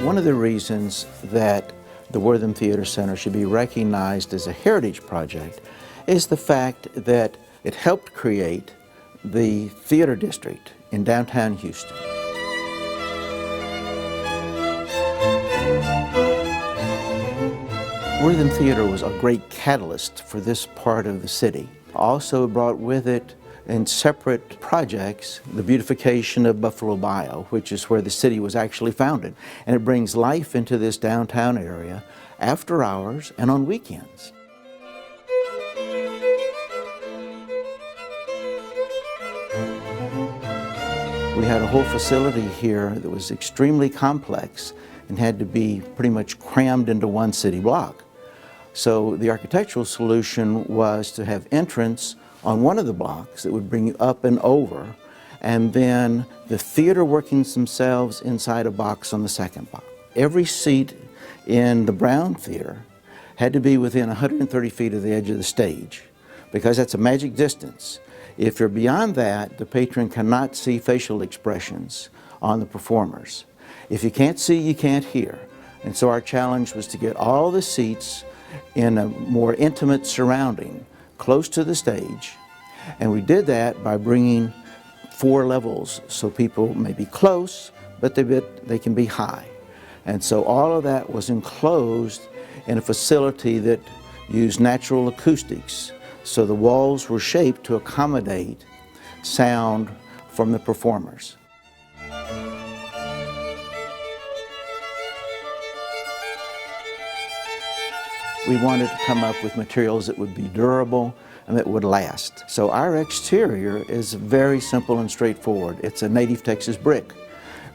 One of the reasons that the Wortham Theater Center should be recognized as a heritage project is the fact that it helped create the theater district in downtown Houston. Wortham Theater was a great catalyst for this part of the city. Also brought with it in separate projects the beautification of Buffalo Bayou, which is where the city was actually founded. And it brings life into this downtown area after hours and on weekends. We had a whole facility here that was extremely complex and had to be pretty much crammed into one city block. So the architectural solution was to have entrance on one of the blocks that would bring you up and over, and then the theater workings themselves inside a box on the second block. Every seat in the Brown Theater had to be within 130 feet of the edge of the stage, because that's a magic distance. If you're beyond that, the patron cannot see facial expressions on the performers. If you can't see, you can't hear. And so our challenge was to get all the seats in a more intimate surrounding, close to the stage. And we did that by bringing 4 levels, so people may be close, but they can be high. And so all of that was enclosed in a facility that used natural acoustics. So the walls were shaped to accommodate sound from the performers. We wanted to come up with materials that would be durable and that would last. So our exterior is very simple and straightforward. It's a native Texas brick.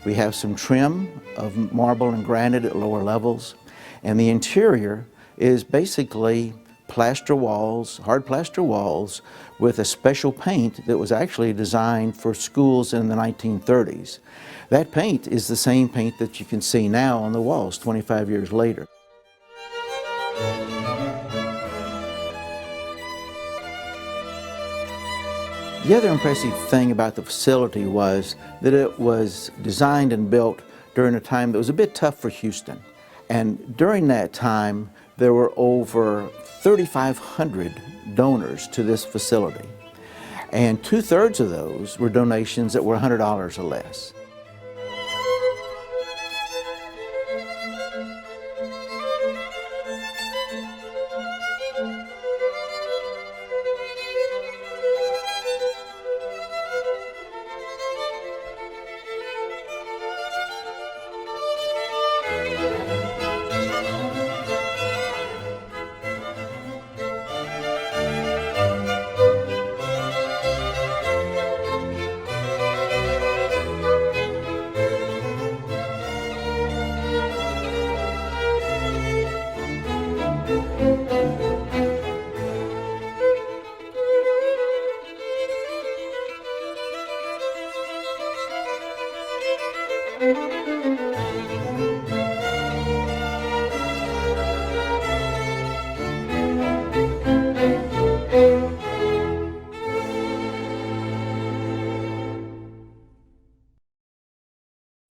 We have some trim of marble and granite at lower levels, and the interior is basically plaster walls, hard plaster walls, with a special paint that was actually designed for schools in the 1930s. That paint is the same paint that you can see now on the walls 25 years later. The other impressive thing about the facility was that it was designed and built during a time that was a bit tough for Houston. And during that time, there were over 3,500 donors to this facility. And 2/3 of those were donations that were $100 or less. Thank you.